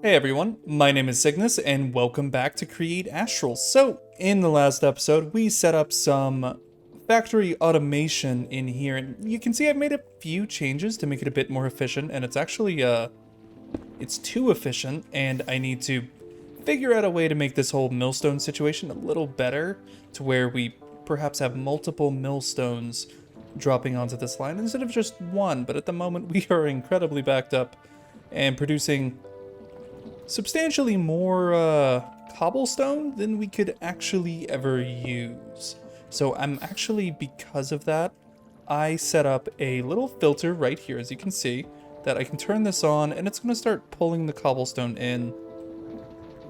Hey everyone, my name is Cygnus and welcome back to Create Astral. So, in the last episode, we set up some factory automation in here, and you can see I've made a few changes to make it a bit more efficient, and it's actually, it's too efficient, and I need to figure out a way to make this whole millstone situation a little better, to where we perhaps have multiple millstones dropping onto this line instead of just one, but at the moment we are incredibly backed up and producing substantially more cobblestone than we could actually ever use. So I'm actually, because of that, I set up a little filter right here, as you can see, that I can turn this on and it's going to start pulling the cobblestone in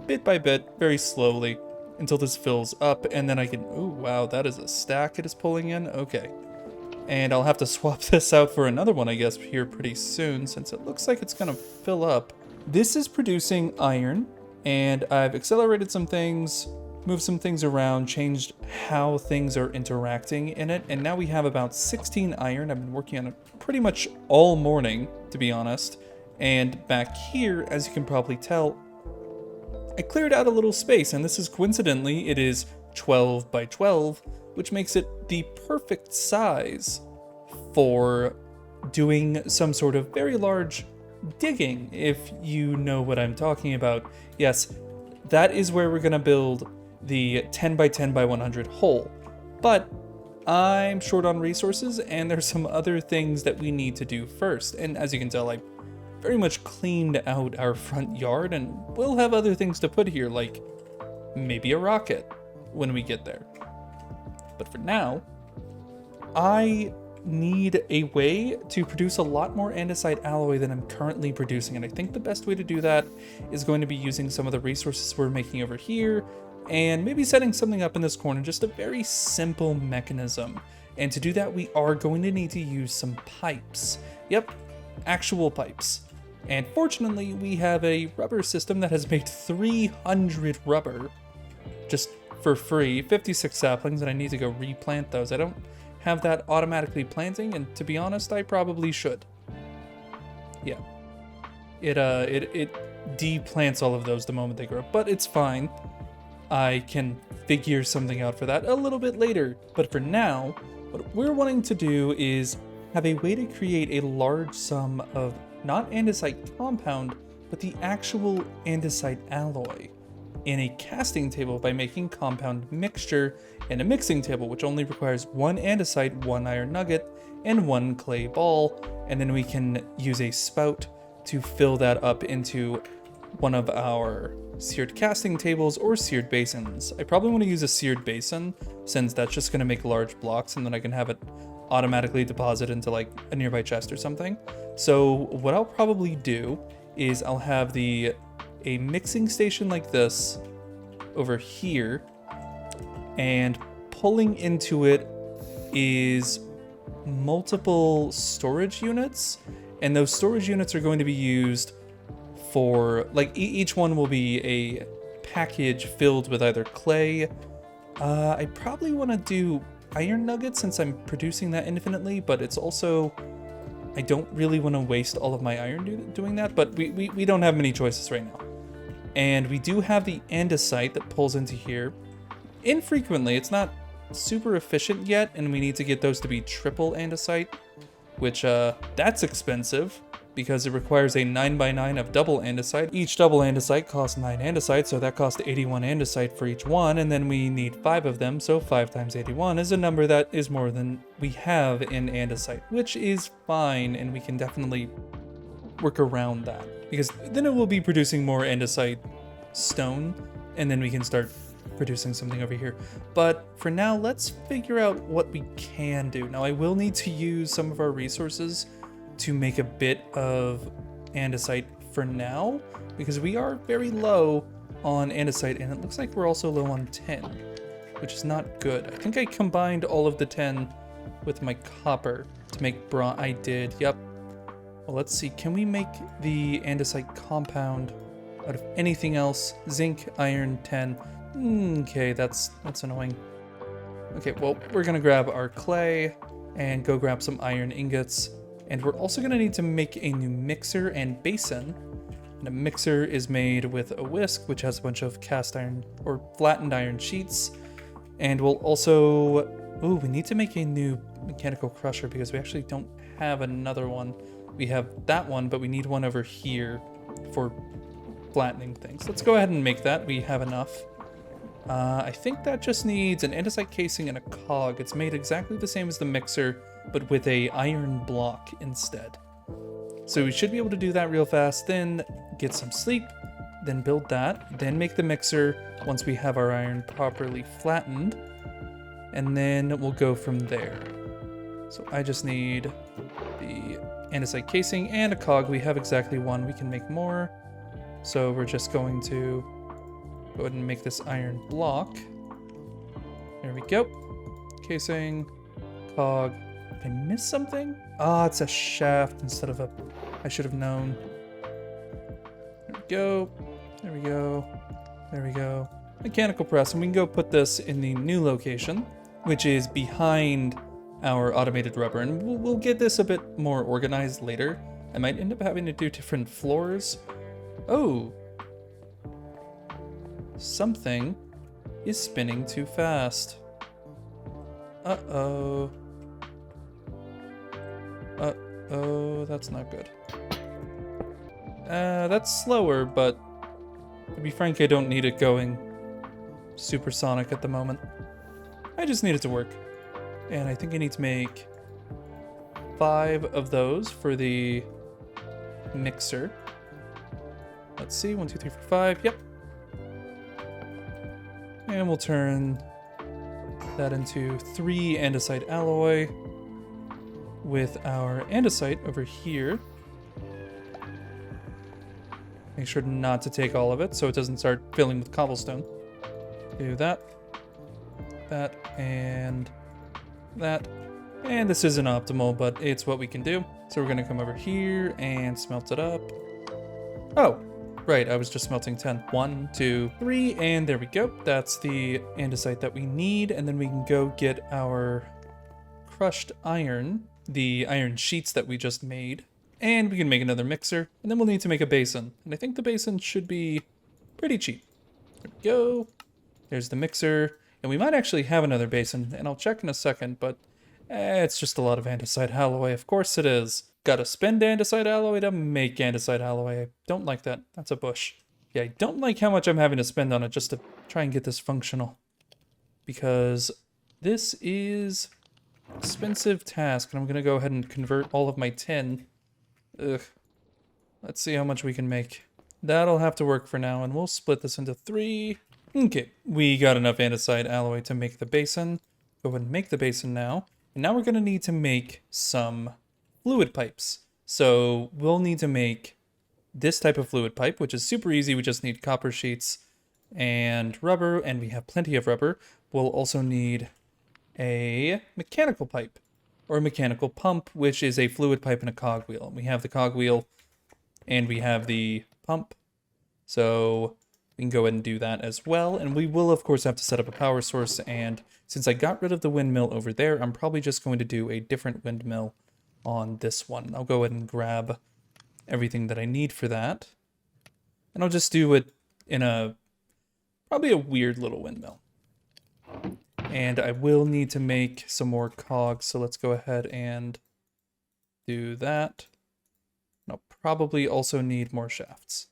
bit by bit, very slowly, until this fills up, and then I can, oh wow, that is a stack it is pulling in, okay. And I'll have to swap this out for another one, I guess, here pretty soon, since it looks like it's going to fill up. This is producing iron, and I've accelerated some things, moved some things around, changed how things are interacting in it, and now we have about 16 iron. I've been working on it pretty much all morning, to be honest. And back here, as you can probably tell, I cleared out a little space, and this is coincidentally, it is 12 by 12, which makes it the perfect size for doing some sort of very large digging, if you know what I'm talking about. Yes, that is where we're gonna build the 10 by 10 by 100 hole, but I'm short on resources and there's some other things that we need to do first. And as you can tell, I very much cleaned out our front yard, and we'll have other things to put here, like maybe a rocket when we get there. But for now, I need a way to produce a lot more andesite alloy than I'm currently producing, and I think the best way to do that is going to be using some of the resources we're making over here and maybe setting something up in this corner, just a very simple mechanism. And to do that, we are going to need to use some pipes. Yep, actual pipes. And fortunately, we have a rubber system that has made 300 rubber just for free, 56 saplings, and I need to go replant those. I don't have that automatically planting, and to be honest, I probably should. Yeah, it deplants all of those the moment they grow, but it's fine. I can figure something out for that a little bit later. But for now, what we're wanting to do is have a way to create a large sum of not andesite compound, but the actual andesite alloy in a casting table by making compound mixture and a mixing table, which only requires one andesite, one iron nugget, and one clay ball, and then we can use a spout to fill that up into one of our seared casting tables or seared basins. I probably want to use a seared basin, since that's just going to make large blocks and then I can have it automatically deposit into like a nearby chest or something. So what I'll probably do is I'll have a mixing station like this over here, and pulling into it is multiple storage units, and those storage units are going to be used for, like, each one will be a package filled with either clay. I probably want to do iron nuggets since I'm producing that infinitely, but it's also, I don't really want to waste all of my iron doing that, but we don't have many choices right now. And we do have the andesite that pulls into here infrequently. It's not super efficient yet, and we need to get those to be triple andesite, which that's expensive because it requires a 9x9 of double andesite. Each double andesite costs 9 andesite, so that costs 81 andesite for each one, and then we need 5 of them, so 5 times 81 is a number that is more than we have in andesite, which is fine, and we can definitely work around that, because then it will be producing more andesite stone, and then we can start producing something over here. But for now, let's figure out what we can do. Now, I will need to use some of our resources to make a bit of andesite for now, because we are very low on andesite, and it looks like we're also low on tin, which is not good. I think I combined all of the tin with my copper to make bronze. I did, yep. Well, let's see, can we make the andesite compound out of anything else? Zinc, iron, tin. Okay, that's annoying. Okay, well, we're gonna grab our clay and go grab some iron ingots. And we're also gonna need to make a new mixer and basin And a mixer is made with a whisk, which has a bunch of cast iron or flattened iron sheets. And we'll also, ooh, we need to make a new mechanical crusher because we actually don't have another one. We have that one, but we need one over here for flattening things. Let's go ahead and make that. We have enough. I think that just needs an andesite casing and a cog. It's made exactly the same as the mixer, but with a iron block instead. So we should be able to do that real fast, then get some sleep, then build that, then make the mixer once we have our iron properly flattened, and then we'll go from there. So I just need the andesite casing and a cog. We have exactly one. We can make more. So we're just going to go ahead and make this iron block. There we go. Casing, cog. Did I miss something? Ah, it's a shaft instead of a... I should have known. There we go. There we go. There we go. Mechanical press, and we can go put this in the new location, which is behind our automated rubber, and we'll get this a bit more organized later. I might end up having to do different floors. Oh. Something is spinning too fast. Uh-oh. Uh-oh, that's not good. That's slower, but to be frank, I don't need it going supersonic at the moment. I just need it to work. And I think I need to make 5 of those for the mixer. Let's see, 1, 2, 3, 4, 5, yep. And we'll turn that into 3 andesite alloy with our andesite over here. Make sure not to take all of it so it doesn't start filling with cobblestone. Do that, that, and that. And this isn't optimal, but it's what we can do. So we're gonna come over here and smelt it up. Oh, right, I was just smelting 10. 1, 2, 3, and there we go. That's the andesite that we need, and then we can go get our crushed iron, the iron sheets that we just made, and we can make another mixer, and then we'll need to make a basin. And I think the basin should be pretty cheap. There we go. There's the mixer, and we might actually have another basin, and I'll check in a second, but it's just a lot of andesite alloy. Of course it is. Gotta spend andesite alloy to make andesite alloy. I don't like that. That's a bush. Yeah, I don't like how much I'm having to spend on it just to try and get this functional. Because this is an expensive task, and I'm gonna go ahead and convert all of my tin. Ugh. Let's see how much we can make. That'll have to work for now, and we'll split this into 3. Okay, we got enough andesite alloy to make the basin. Go ahead and make the basin now. And now we're gonna need to make some fluid pipes. So we'll need to make this type of fluid pipe, which is super easy. We just need copper sheets and rubber, and we have plenty of rubber. We'll also need a mechanical pipe or a mechanical pump, which is a fluid pipe and a cogwheel. We have the cogwheel and we have the pump. So we can go ahead and do that as well. And we will, of course, have to set up a power source. And since I got rid of the windmill over there, I'm probably just going to do a different windmill on this one. I'll go ahead and grab everything that I need for that. And I'll just do it in probably a weird little windmill. And I will need to make some more cogs, so let's go ahead and do that. And I'll probably also need more shafts.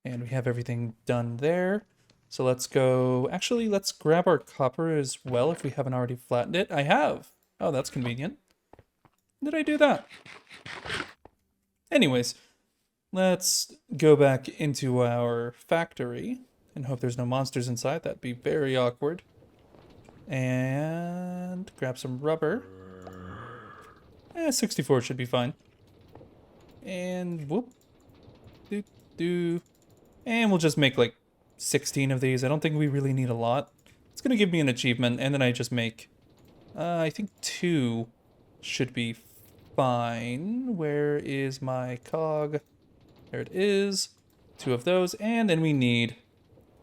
And we have everything done there. So let's go... Actually, let's grab our copper as well if we haven't already flattened it. I have! Oh, that's convenient. Did I do that? Anyways, let's go back into our factory and hope there's no monsters inside. That'd be very awkward. And grab some rubber. 64 should be fine. And whoop. And we'll just make like 16 of these. I don't think we really need a lot. It's gonna give me an achievement, and then I just make, I think 2 should be fine. Where is my cog? There it is. 2 of those, and then we need,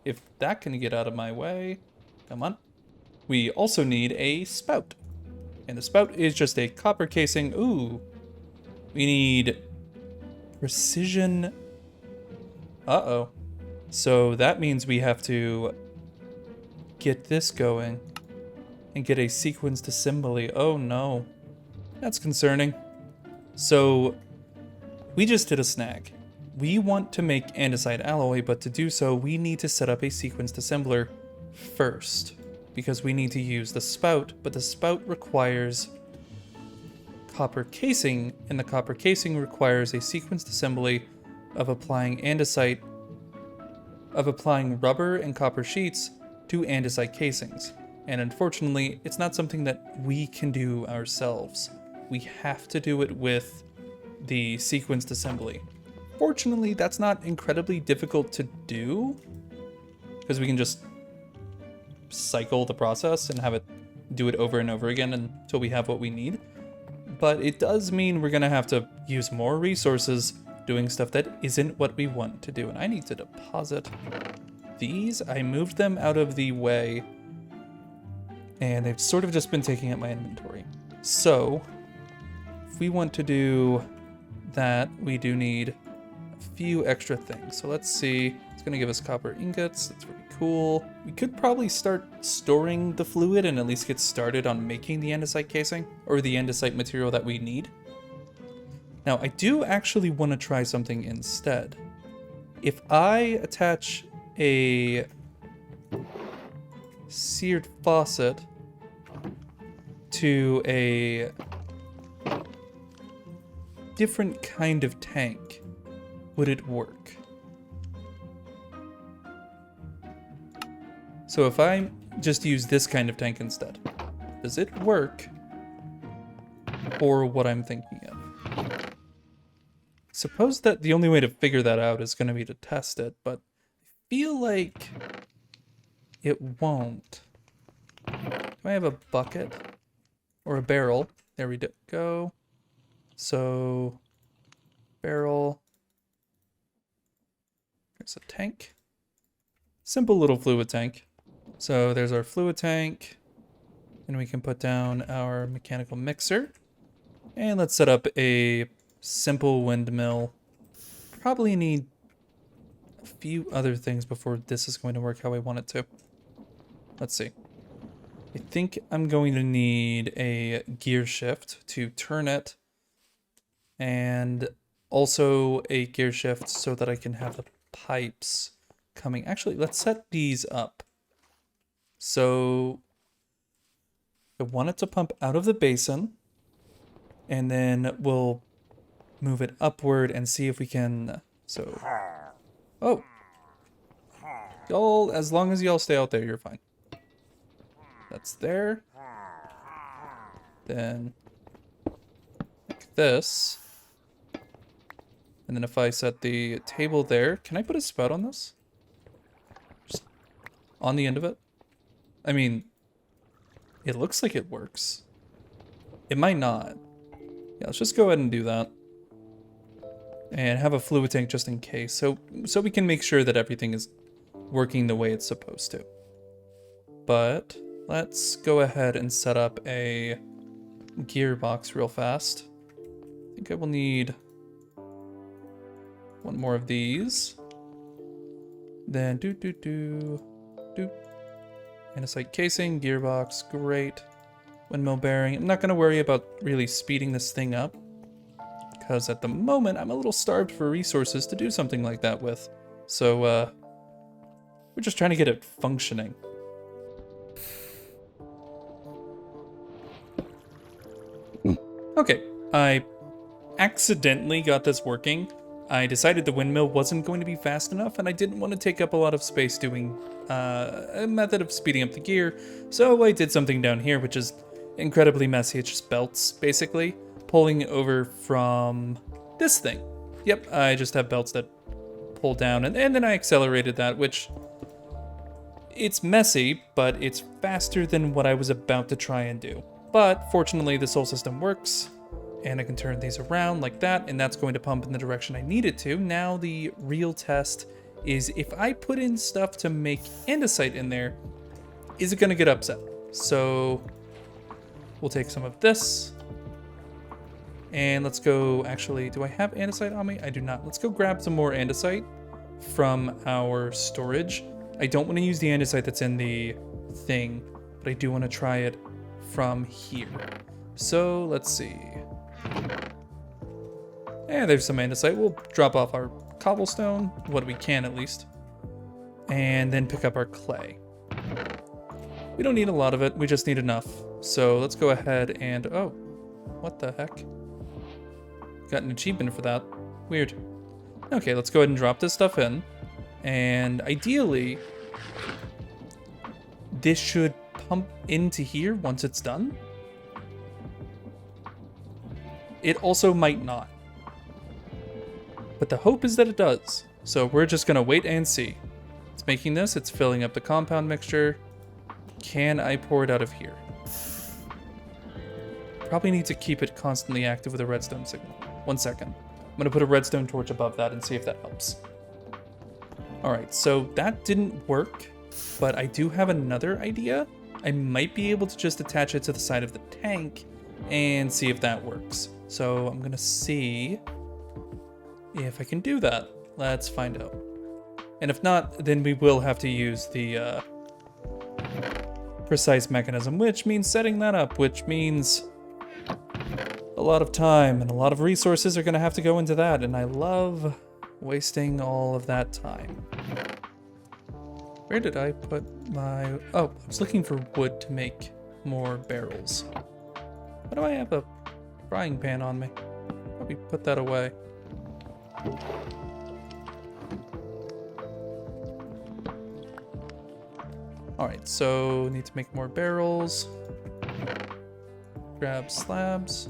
if that can get out of my way, come on. We also need a spout. And the spout is just a copper casing. Ooh. We need Precision. Uh-oh. So that means we have to get this going and get a sequenced assembly. Oh no. That's concerning. So we just did a snag. We want to make andesite alloy, but to do so, we need to set up a sequenced assembler first, because we need to use the spout, but the spout requires copper casing, and the copper casing requires a sequenced assembly of applying rubber and copper sheets to andesite casings. And unfortunately, it's not something that we can do ourselves. We have to do it with the sequenced assembly. Fortunately, that's not incredibly difficult to do, because we can just cycle the process and have it do it over and over again until we have what we need. But it does mean we're gonna have to use more resources doing stuff that isn't what we want to do. And I need to deposit these. I moved them out of the way, and they've sort of just been taking up my inventory. So if we want to do that, we do need a few extra things. So let's see. It's going to give us copper ingots. That's really cool. We could probably start storing the fluid and at least get started on making the andesite casing, or the andesite material that we need. Now, I do actually want to try something instead. If I attach a seared faucet to a different kind of tank, would it work? So if I just use this kind of tank instead, does it work for what I'm thinking of? Suppose that the only way to figure that out is going to be to test it, but I feel like it won't. Do I have a bucket or a barrel? There we go. So, barrel. There's a tank. Simple little fluid tank. So there's our fluid tank. And we can put down our mechanical mixer. And let's set up a simple windmill. Probably need a few other things before this is going to work how I want it to. Let's see. I think I'm going to need a gear shift to turn it. And also a gear shift so that I can have the pipes coming. Actually, let's set these up. So I want it to pump out of the basin, and then we'll move it upward and see if we can. So, oh, y'all, as long as y'all stay out there, you're fine. That's there. Then like this. And then if I set the table there, can I put a spout on this? Just on the end of it? I mean, it looks like it works. It might not. Yeah, let's just go ahead and do that. And have a fluid tank just in case. So we can make sure that everything is working the way it's supposed to. But let's go ahead and set up a gearbox real fast. I think I will need one more of these. Then andesite casing, gearbox, great. Windmill bearing. I'm not going to worry about really speeding this thing up, because at the moment I'm a little starved for resources to do something like that with. So we're just trying to get it functioning. Okay, I accidentally got this working. I decided the windmill wasn't going to be fast enough, and I didn't want to take up a lot of space doing a method of speeding up the gear, so I did something down here, which is incredibly messy. It's just belts, basically, pulling over from this thing. Yep, I just have belts that pull down, and then I accelerated that, which it's messy, but it's faster than what I was about to try and do. But fortunately, this whole system works. And I can turn these around like that, and that's going to pump in the direction I need it to. Now the real test is if I put in stuff to make andesite in there, is it going to get upset? So we'll take some of this, And let's go, actually, do I have andesite on me? I do not. Let's go grab some more andesite from our storage. I don't want to use the andesite that's in the thing, but I do want to try it from here. So let's see. Yeah, there's some andesite. We'll drop off our cobblestone, what we can at least, and then pick up our clay. We don't need a lot of it, we just need enough. So let's go ahead and, oh, what the heck? Got an achievement for that. Weird. Okay, let's go ahead and drop this stuff in. And ideally, this should pump into here once it's done. It also might not. But the hope is that it does. So we're just gonna wait and see. It's making this, it's filling up the compound mixture. Can I pour it out of here? Probably need to keep it constantly active with a redstone signal. 1 second. I'm gonna put a redstone torch above that and see if that helps. Alright, so that didn't work, but I do have another idea. I might be able to just attach it to the side of the tank and see if that works. So I'm gonna see if I can do that. Let's find out. And if not, then we will have to use the precise mechanism, which means setting that up, which means a lot of time and a lot of resources are gonna have to go into that, and I love wasting all of that time. Where did I put my... Oh, I was looking for wood to make more barrels. Why do I have a frying pan on me? Probably put that away. Alright, so need to make more barrels. Grab slabs.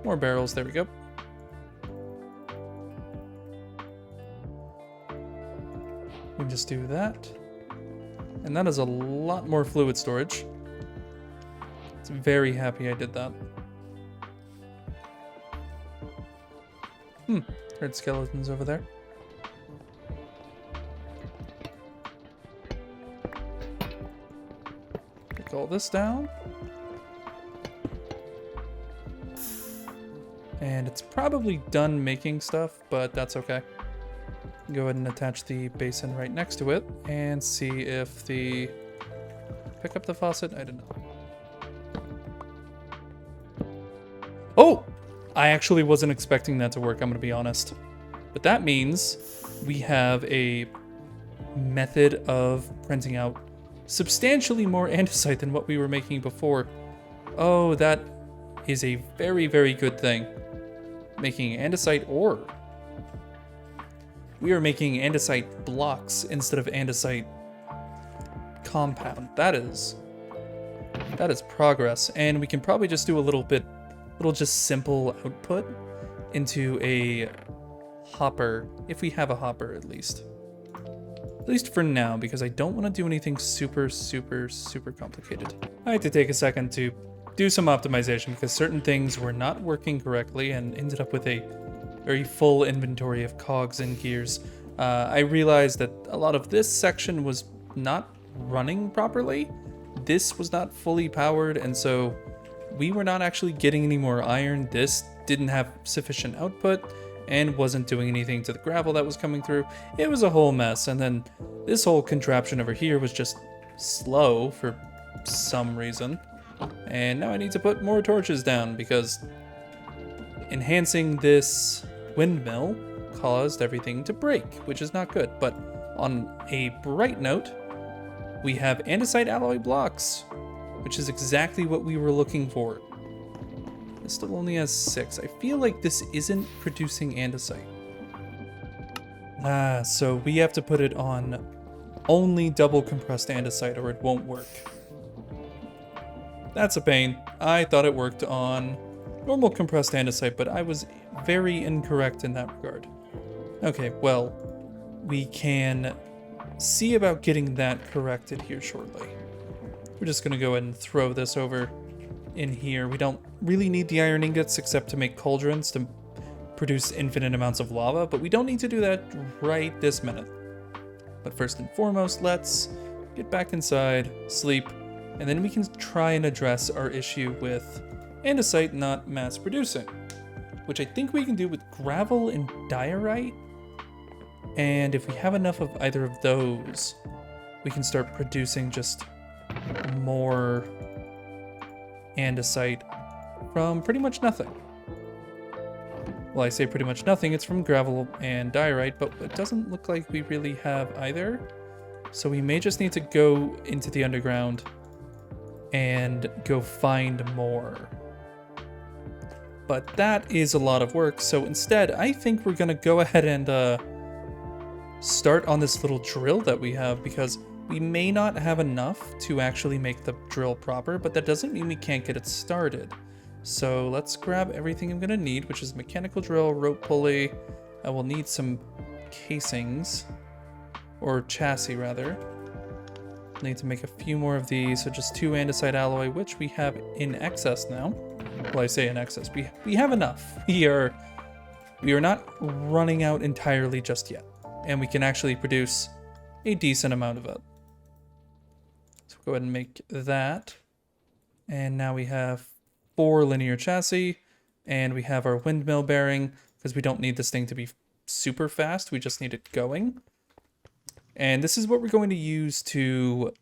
More barrels, there we go. We can just do that. And that is a lot more fluid storage. I'm very happy I did that. Heard skeletons over there. Take all this down. And it's probably done making stuff, but that's okay. Go ahead and attach the basin right next to it and see if the... Pick up the faucet? I don't know. Oh! I actually wasn't expecting that to work, I'm gonna be honest. But that means we have a method of printing out substantially more andesite than what we were making before. Oh, that is a very, very good thing. Making andesite ore. We are making andesite blocks instead of andesite compound. That is progress, and we can probably just do a little just simple output into a hopper, if we have a hopper at least for now, because I don't want to do anything super complicated. I had to take a second to do some optimization because certain things were not working correctly and ended up with a very full inventory of cogs and gears. I realized that a lot of this section was not running properly. This was not fully powered, and so we were not actually getting any more iron. This didn't have sufficient output and wasn't doing anything to the gravel that was coming through. It was a whole mess, and then this whole contraption over here was just slow for some reason. And now I need to put more torches down because enhancing this windmill caused everything to break, which is not good. But on a bright note, we have Andesite Alloy blocks, which is exactly what we were looking for. This still only has 6. I feel like this isn't producing andesite. So we have to put it on only double compressed andesite or it won't work. That's a pain. I thought it worked on normal compressed andesite, but I was very incorrect in that regard. Okay, well, we can see about getting that corrected here shortly. We're just gonna go ahead and throw this over in here. We don't really need the iron ingots except to make cauldrons to produce infinite amounts of lava, but we don't need to do that right this minute. But first and foremost, let's get back inside, sleep, And then we can try and address our issue with andesite not mass producing, which I think we can do with gravel and diorite. And if we have enough of either of those, we can start producing just more andesite from pretty much nothing. Well, I say pretty much nothing, it's from gravel and diorite, but it doesn't look like we really have either. So we may just need to go into the underground and go find more. But that is a lot of work, so instead, I think we're gonna go ahead and start on this little drill that we have, because we may not have enough to actually make the drill proper, but that doesn't mean we can't get it started. So let's grab everything I'm gonna need, which is mechanical drill, rope pulley. I will need some casings, or chassis rather. Need to make a few more of these, so just 2 andesite alloy, which we have in excess now. Well, I say in excess, we have enough. We are not running out entirely just yet, and we can actually produce a decent amount of it. So go ahead and make that. And now we have 4 linear chassis, and we have our windmill bearing, because we don't need this thing to be super fast, we just need it going. And this is what we're going to use to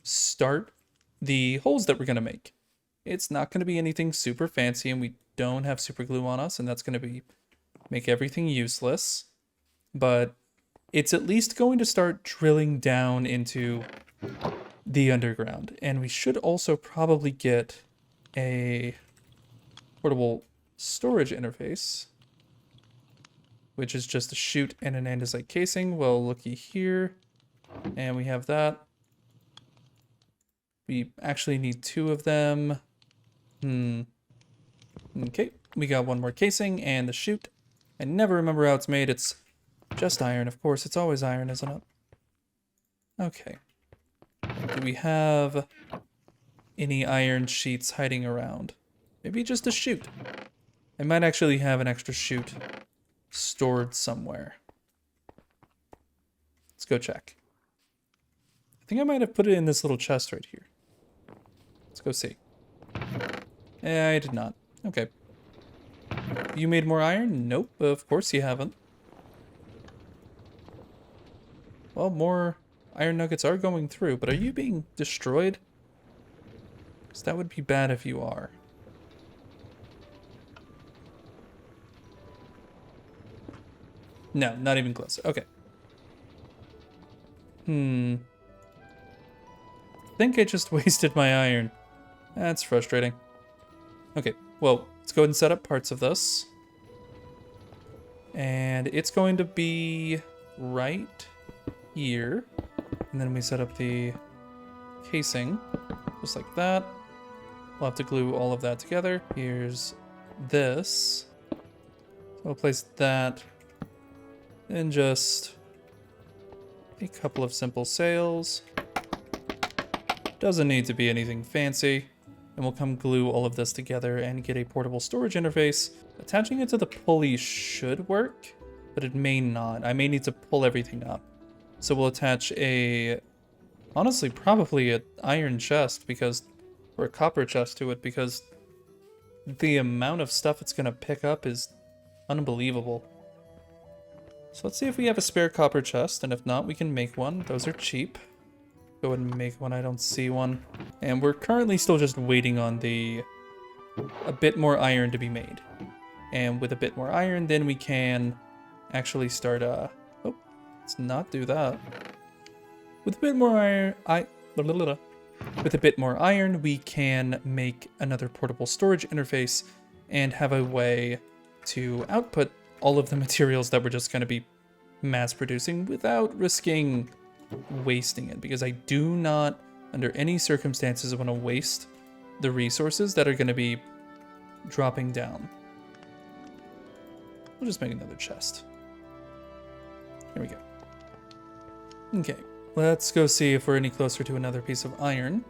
start the holes that we're going to make. It's not going to be anything super fancy, and we don't have super glue on us, and that's going to make everything useless. But it's at least going to start drilling down into the underground. And we should also probably get a portable storage interface, which is just a chute and an andesite casing. Well, looky here. And we have that. We actually need 2 of them. Okay, we got 1 more casing and the chute. I never remember how it's made. It's just iron, of course. It's always iron, isn't it? Okay. Do we have any iron sheets hiding around? Maybe just a chute. I might actually have an extra chute stored somewhere. Let's go check. I think I might have put it in this little chest right here. Let's go see. I did not. Okay. You made more iron? Nope, of course you haven't. Well, more iron nuggets are going through, but are you being destroyed? Because that would be bad if you are. No, not even close. Okay. I think I just wasted my iron. That's frustrating. Okay, well, let's go ahead and set up parts of this. And it's going to be right here. And then we set up the casing, just like that. We'll have to glue all of that together. Here's this. So we'll place that. And just a couple of simple sails. Doesn't need to be anything fancy. And we'll come glue all of this together and get a portable storage interface. Attaching it to the pulley should work, but it may not. I may need to pull everything up. So we'll attach honestly, probably an iron chest or a copper chest to it, because the amount of stuff it's gonna pick up is unbelievable. So let's see if we have a spare copper chest, and if not, we can make one. Those are cheap. Go ahead and make one. I don't see one. And we're currently still just waiting on a bit more iron to be made. And with a bit more iron, then we can actually start let's not do that. With a bit more iron, we can make another portable storage interface and have a way to output all of the materials that we're just going to be mass producing without risking wasting it, because I do not, under any circumstances, want to waste the resources that are going to be dropping down. We'll just make another chest. Here we go. Okay, let's go see if we're any closer to another piece of iron.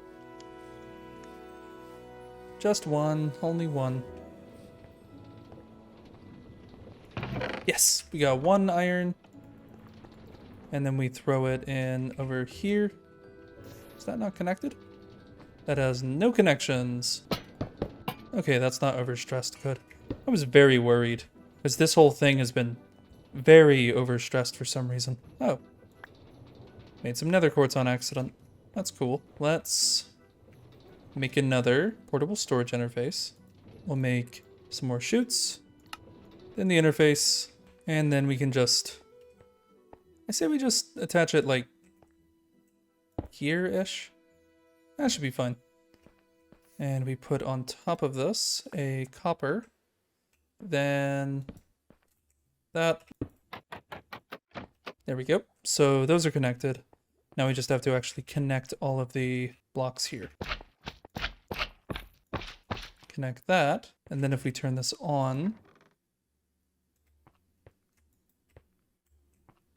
Just one, only one. Yes, we got 1 iron. And then we throw it in over here. Is that not connected? that has no connections. Okay, that's not overstressed. Good. I was very worried because this whole thing has been very overstressed for some reason. Oh. Made some nether quartz on accident. That's cool. Let's make another portable storage interface. We'll make some more chutes. Then the interface. And then we can just... I say we just attach it like here-ish. That should be fine. And we put on top of this a copper. Then that. There we go. So those are connected. Now we just have to actually connect all of the blocks here. Connect that. And then if we turn this on,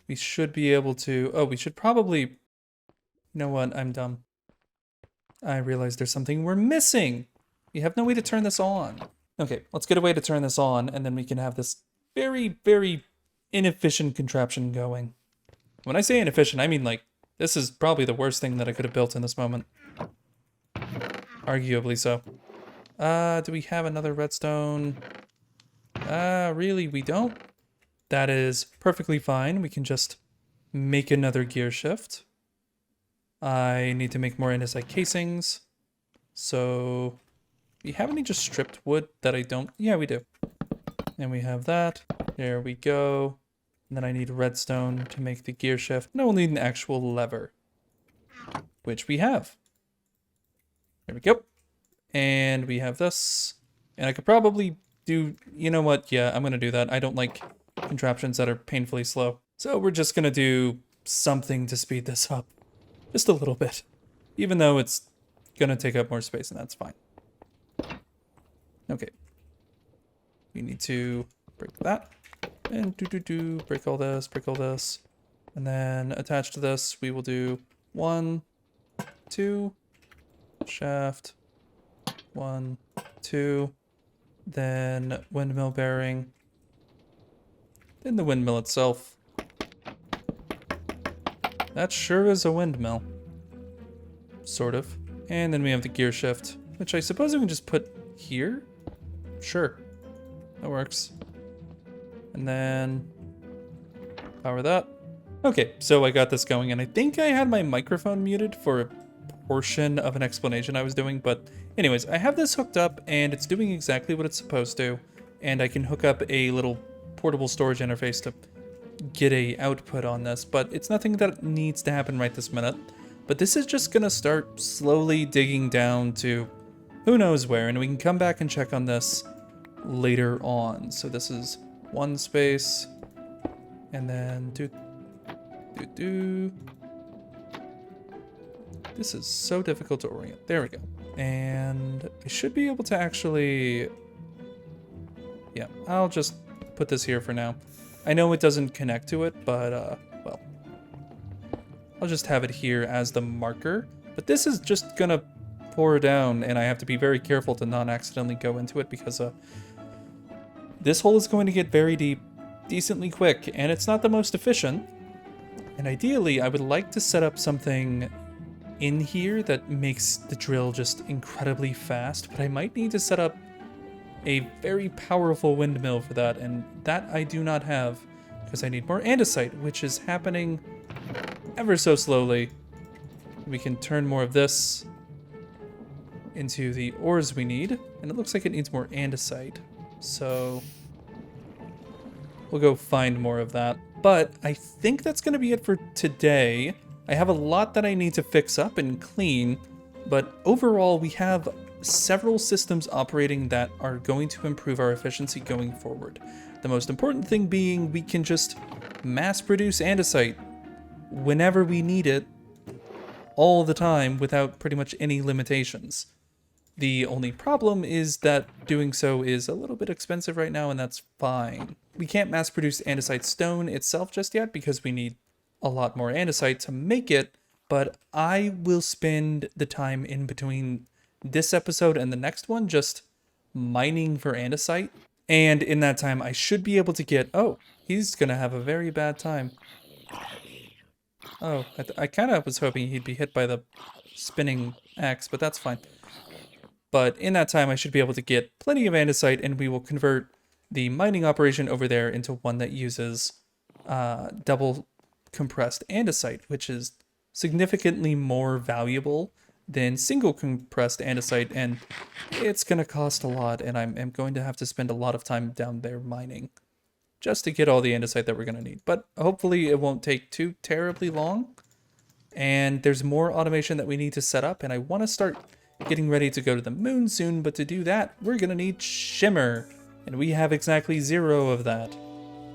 we should be able to... Oh, we should probably... You know what? I'm dumb. I realize there's something we're missing. We have no way to turn this on. Okay, let's get a way to turn this on, and then we can have this very, very inefficient contraption going. When I say inefficient, I mean like, this is probably the worst thing that I could have built in this moment. Arguably so. Do we have another redstone? Really, we don't. That is perfectly fine. We can just make another gear shift. I need to make more andesite casings. So, we have any just stripped wood that I don't? Yeah, we do. And we have that. There we go. And then I need redstone to make the gear shift. And I will need an actual lever, which we have. There we go. And we have this. And I could probably do, you know what? Yeah, I'm going to do that. I don't like contraptions that are painfully slow. So we're just going to do something to speed this up. Just a little bit. Even though it's going to take up more space, and that's fine. Okay. We need to break that. And break all this. And then attached to this, we will do 1, 2, shaft, 1, 2, then windmill bearing, then the windmill itself. That sure is a windmill. Sort of. And then we have the gear shift, which I suppose we can just put here? Sure. That works. And then power that. Okay, so I got this going, and I think I had my microphone muted for a portion of an explanation I was doing, but anyways, I have this hooked up, and it's doing exactly what it's supposed to, and I can hook up a little portable storage interface to get a output on this, but it's nothing that needs to happen right this minute. But this is just gonna start slowly digging down to who knows where, and we can come back and check on this later on. So this is one space, and then This is so difficult to orient. There we go. And I should be able to actually... Yeah, I'll just put this here for now. I know it doesn't connect to it, but, well. I'll just have it here as the marker. But this is just gonna pour down, and I have to be very careful to not accidentally go into it because, this hole is going to get very deep decently quick, and it's not the most efficient. And ideally, I would like to set up something in here that makes the drill just incredibly fast, but I might need to set up a very powerful windmill for that, and that I do not have because I need more andesite, which is happening ever so slowly. We can turn more of this into the ores we need, and it looks like it needs more andesite, so we'll go find more of that. But I think that's going to be it for today. I have a lot that I need to fix up and clean, but overall we have several systems operating that are going to improve our efficiency going forward. The most important thing being we can just mass produce andesite whenever we need it, all the time, without pretty much any limitations. The only problem is that doing so is a little bit expensive right now, and that's fine. We can't mass produce andesite stone itself just yet because we need a lot more andesite to make it, but I will spend the time in between this episode and the next one just mining for andesite, and in that time I should be able to get... Oh, he's gonna have a very bad time. Oh, I kind of was hoping he'd be hit by the spinning axe, but that's fine. But in that time, I should be able to get plenty of andesite, and we will convert the mining operation over there into one that uses double compressed andesite, which is significantly more valuable than single compressed andesite, and it's going to cost a lot, and I'm going to have to spend a lot of time down there mining just to get all the andesite that we're going to need. But hopefully it won't take too terribly long, and there's more automation that we need to set up, and I want to start getting ready to go to the moon soon, but to do that, we're going to need shimmer, and we have exactly 0 of that.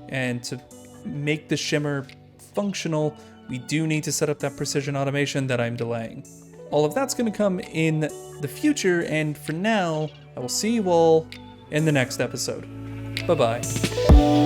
And to make the shimmer functional, we do need to set up that precision automation that I'm delaying. All of that's going to come in the future, and for now, I will see you all in the next episode. Bye-bye.